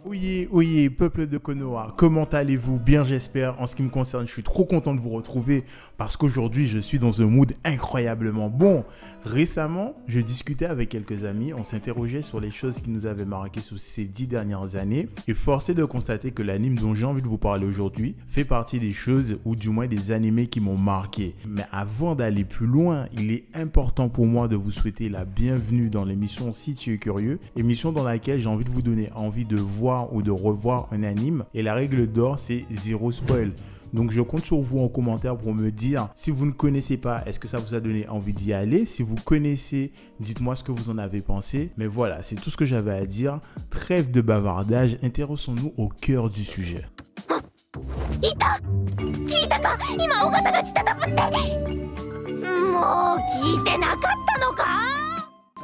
Oyez, peuple de Konoha, comment allez-vous? Bien j'espère. En ce qui me concerne, je suis trop content de vous retrouver parce qu'aujourd'hui je suis dans un mood incroyablement bon. Récemment, je discutais avec quelques amis, on s'interrogeait sur les choses qui nous avaient marqué sous ces 10 dernières années et forcé de constater que l'anime dont j'ai envie de vous parler aujourd'hui fait partie des choses ou du moins des animés qui m'ont marqué. Mais avant d'aller plus loin, il est important pour moi de vous souhaiter la bienvenue dans l'émission Si tu es curieux, émission dans laquelle j'ai envie de vous donner envie de voir ou de revoir un anime et la règle d'or c'est zéro spoil. Donc je compte sur vous en commentaire pour me dire si vous ne connaissez pas, est-ce que ça vous a donné envie d'y aller? Si vous connaissez, dites-moi ce que vous en avez pensé. Mais voilà, c'est tout ce que j'avais à dire. Trêve de bavardage, intéressons-nous au cœur du sujet.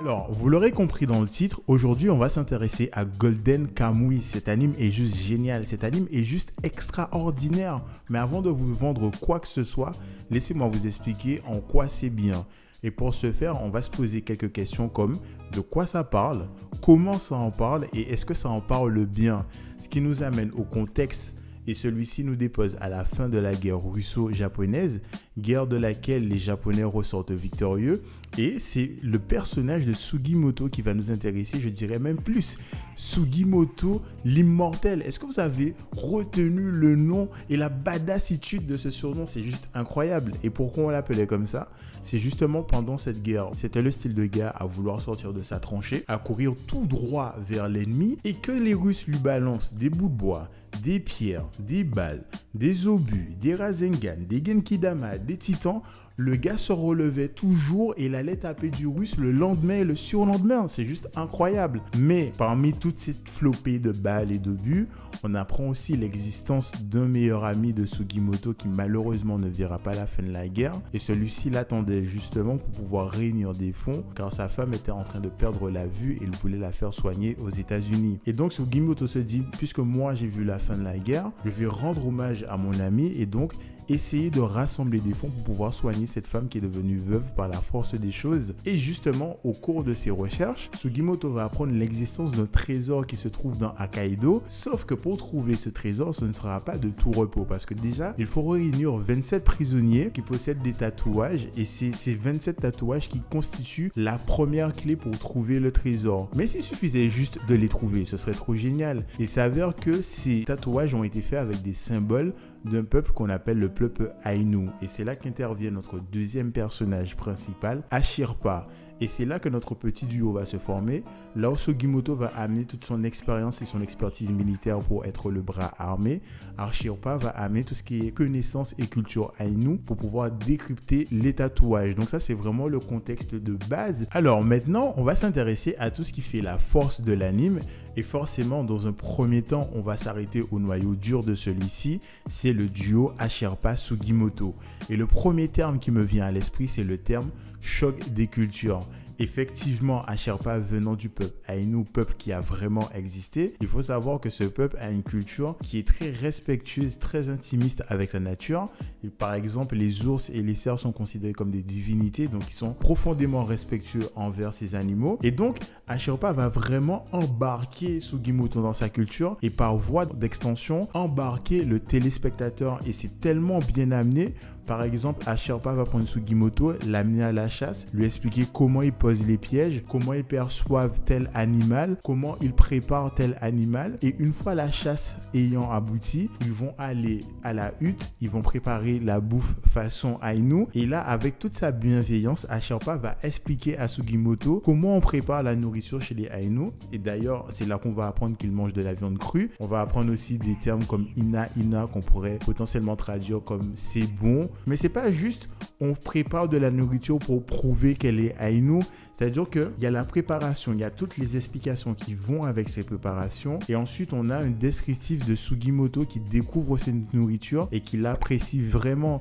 Alors, vous l'aurez compris dans le titre, aujourd'hui on va s'intéresser à Golden Kamuy. Cet anime est juste génial, cet anime est juste extraordinaire. Mais avant de vous vendre quoi que ce soit, laissez-moi vous expliquer en quoi c'est bien. Et pour ce faire, on va se poser quelques questions comme de quoi ça parle, comment ça en parle et est-ce que ça en parle bien. Ce qui nous amène au contexte. Et celui-ci nous dépose à la fin de la guerre russo-japonaise, guerre de laquelle les Japonais ressortent victorieux. Et c'est le personnage de Sugimoto qui va nous intéresser, je dirais même plus. Sugimoto l'immortel. Est-ce que vous avez retenu le nom et la badassitude de ce surnom? C'est juste incroyable. Et pourquoi on l'appelait comme ça? C'est justement pendant cette guerre. C'était le style de gars à vouloir sortir de sa tranchée, à courir tout droit vers l'ennemi et que les Russes lui balancent des bouts de bois, des pierres, des balles, des obus, des Rasengan, des Genkidama, des titans. Le gars se relevait toujours et il allait taper du russe le lendemain et le surlendemain. C'est juste incroyable. Mais parmi toute cette flopée de balles et d'obus, on apprend aussi l'existence d'un meilleur ami de Sugimoto qui malheureusement ne verra pas la fin de la guerre. Et celui-ci l'attendait justement pour pouvoir réunir des fonds car sa femme était en train de perdre la vue et il voulait la faire soigner aux États-Unis. Et donc Sugimoto se dit, puisque moi j'ai vu la fin de la guerre, je vais rendre hommage à mon ami et donc essayer de rassembler des fonds pour pouvoir soigner cette femme qui est devenue veuve par la force des choses. Et justement, au cours de ses recherches, Sugimoto va apprendre l'existence d'un trésor qui se trouve dans Hokkaido. Sauf que pour trouver ce trésor, ce ne sera pas de tout repos parce que déjà, il faut réunir 27 prisonniers qui possèdent des tatouages et c'est ces 27 tatouages qui constituent la première clé pour trouver le trésor. Mais s'il suffisait juste de les trouver, ce serait trop génial. Il s'avère que ces tatouages ont été faits avec des symboles d'un peuple qu'on appelle le peuple Ainu. Et c'est là qu'intervient notre deuxième personnage principal, Ashirpa. Et c'est là que notre petit duo va se former, là où Sugimoto va amener toute son expérience et son expertise militaire pour être le bras armé. Ashirpa va amener tout ce qui est connaissance et culture Ainu pour pouvoir décrypter les tatouages. Donc ça, c'est vraiment le contexte de base. Alors maintenant, on va s'intéresser à tout ce qui fait la force de l'anime. Et forcément, dans un premier temps, on va s'arrêter au noyau dur de celui-ci. C'est le duo Ashirpa-Sugimoto. Et le premier terme qui me vient à l'esprit, c'est le terme choc des cultures. Effectivement, Ashirpa venant du peuple Ainu, peuple qui a vraiment existé, il faut savoir que ce peuple a une culture qui est très respectueuse, très intimiste avec la nature. Et par exemple, les ours et les cerfs sont considérés comme des divinités, donc ils sont profondément respectueux envers ces animaux. Et donc, Ashirpa va vraiment embarquer Sugimoto dans sa culture et par voie d'extension, embarquer le téléspectateur. Et c'est tellement bien amené. Par exemple, Ashirpa va prendre Sugimoto, l'amener à la chasse, lui expliquer comment il pose les pièges, comment ils perçoivent tel animal, comment ils préparent tel animal. Et une fois la chasse ayant abouti, ils vont aller à la hutte, ils vont préparer la bouffe façon Ainu. Et là, avec toute sa bienveillance, Ashirpa va expliquer à Sugimoto comment on prépare la nourriture chez les Ainu. Et d'ailleurs, c'est là qu'on va apprendre qu'ils mangent de la viande crue. On va apprendre aussi des termes comme ina ina qu'on pourrait potentiellement traduire comme c'est bon. Mais c'est pas juste on prépare de la nourriture pour prouver qu'elle est Ainu. C'est-à-dire qu'il y a la préparation, il y a toutes les explications qui vont avec ces préparations. Et ensuite, on a un descriptif de Sugimoto qui découvre cette nourriture et qui l'apprécie vraiment.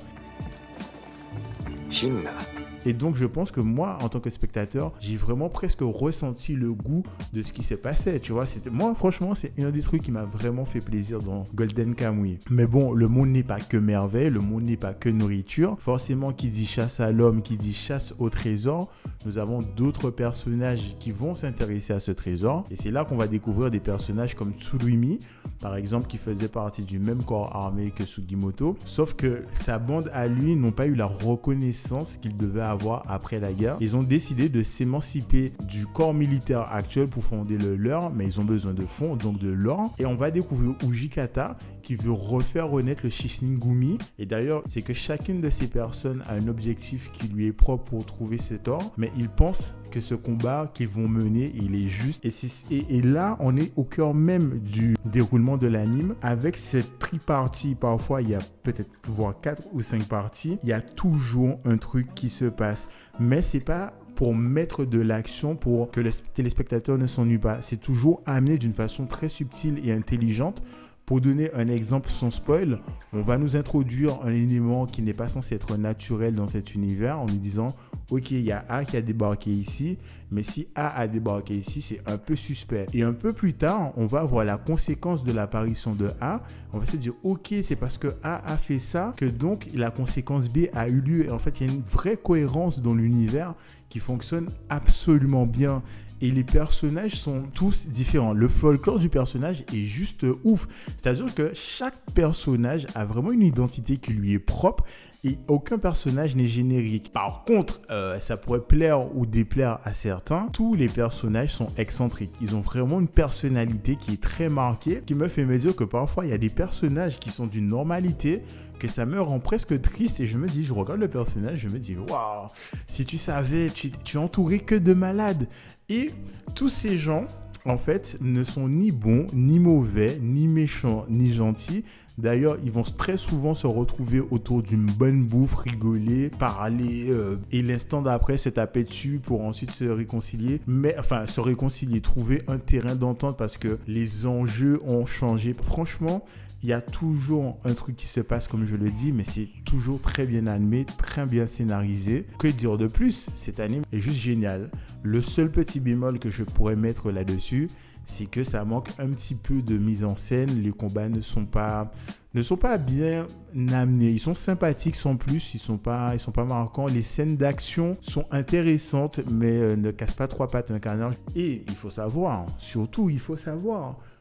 Et donc, je pense que moi, en tant que spectateur, j'ai vraiment presque ressenti le goût de ce qui se passait, tu vois. Moi, franchement, c'est un des trucs qui m'a vraiment fait plaisir dans Golden Kamuy. Mais bon, le monde n'est pas que merveille, le monde n'est pas que nourriture. Forcément, qui dit chasse à l'homme, qui dit chasse au trésor, nous avons d'autres personnages qui vont s'intéresser à ce trésor. Et c'est là qu'on va découvrir des personnages comme Tsurumi, par exemple, qui faisait partie du même corps armé que Sugimoto. Sauf que sa bande à lui n'ont pas eu la reconnaissance qu'ils devaient avoir après la guerre. Ils ont décidé de s'émanciper du corps militaire actuel pour fonder le leur, mais ils ont besoin de fonds, donc de l'or. Et on va découvrir Ujikata qui veut refaire renaître le Shishinigami. Et d'ailleurs, c'est que chacune de ces personnes a un objectif qui lui est propre pour trouver cet or, mais ils pensent que ce combat qu'ils vont mener, il est juste. Et là, on est au cœur même du déroulement de l'anime. Avec cette tripartie, parfois, il y a peut-être voire 4 ou 5 parties, il y a toujours un truc qui se passe. Mais c'est pas pour mettre de l'action, pour que le téléspectateur ne s'ennuie pas. C'est toujours amené d'une façon très subtile et intelligente. Pour donner un exemple sans spoil, on va nous introduire un élément qui n'est pas censé être naturel dans cet univers en nous disant « Ok, il y a A qui a débarqué ici, mais si A a débarqué ici, c'est un peu suspect. » Et un peu plus tard, on va voir la conséquence de l'apparition de A. On va se dire « Ok, c'est parce que A a fait ça que donc la conséquence B a eu lieu. » Et en fait, il y a une vraie cohérence dans l'univers qui fonctionne absolument bien. Et les personnages sont tous différents. Le folklore du personnage est juste ouf. C'est-à-dire que chaque personnage a vraiment une identité qui lui est propre et aucun personnage n'est générique. Par contre, ça pourrait plaire ou déplaire à certains. Tous les personnages sont excentriques. Ils ont vraiment une personnalité qui est très marquée, qui me fait me dire que parfois, il y a des personnages qui sont d'une normalité que ça me rend presque triste et je me dis, je regarde le personnage, je me dis, waouh, si tu savais, tu es entouré que de malades. Et tous ces gens, en fait, ne sont ni bons, ni mauvais, ni méchants, ni gentils. D'ailleurs, ils vont très souvent se retrouver autour d'une bonne bouffe, rigoler, parler et l'instant d'après se taper dessus pour ensuite se réconcilier. Se réconcilier, trouver un terrain d'entente parce que les enjeux ont changé. Franchement, il y a toujours un truc qui se passe, comme je le dis, mais c'est toujours très bien animé, très bien scénarisé. Que dire de plus? Cet anime est juste génial. Le seul petit bémol que je pourrais mettre là-dessus, c'est que ça manque un petit peu de mise en scène. Les combats ne sont pas bien amenés. Ils sont sympathiques sans plus, ils sont pas marquants. Les scènes d'action sont intéressantes, mais ne cassent pas trois pattes un canard. Et il faut savoir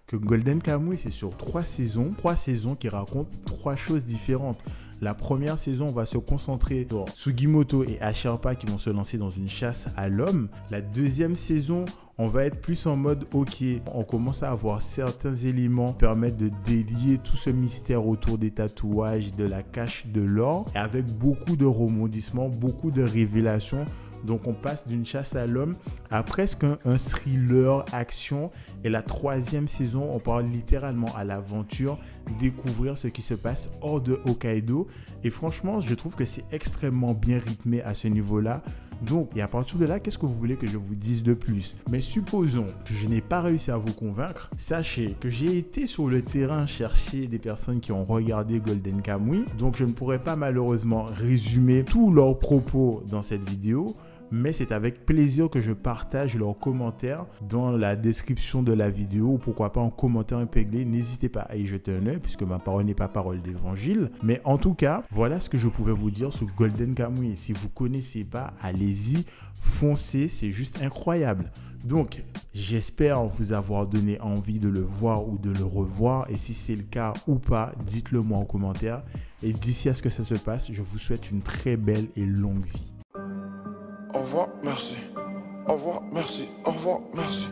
que Golden Kamuy, c'est sur 3 saisons qui racontent 3 choses différentes. La première saison, on va se concentrer sur Sugimoto et Asherpa qui vont se lancer dans une chasse à l'homme. La deuxième saison, on va être plus en mode ok, on commence à avoir certains éléments qui permettent de délier tout ce mystère autour des tatouages, de la cache de l'or, et avec beaucoup de rebondissements, beaucoup de révélations. Donc on passe d'une chasse à l'homme à presque un thriller action. Et la troisième saison, on parle littéralement à l'aventure, découvrir ce qui se passe hors de Hokkaido. Et franchement, je trouve que c'est extrêmement bien rythmé à ce niveau-là. Donc, et à partir de là, qu'est-ce que vous voulez que je vous dise de plus? Mais supposons que je n'ai pas réussi à vous convaincre. Sachez que j'ai été sur le terrain chercher des personnes qui ont regardé Golden Kamuy. Donc, je ne pourrais pas malheureusement résumer tous leurs propos dans cette vidéo. Mais c'est avec plaisir que je partage leurs commentaires dans la description de la vidéo ou pourquoi pas en commentaire épinglé. N'hésitez pas à y jeter un œil puisque ma parole n'est pas parole d'évangile. Mais en tout cas, voilà ce que je pouvais vous dire sur Golden Kamuy. Si vous ne connaissez pas, allez-y, foncez, c'est juste incroyable. Donc, j'espère vous avoir donné envie de le voir ou de le revoir. Et si c'est le cas ou pas, dites-le moi en commentaire. Et d'ici à ce que ça se passe, je vous souhaite une très belle et longue vie. Au revoir, merci. Au revoir, merci. Au revoir, merci.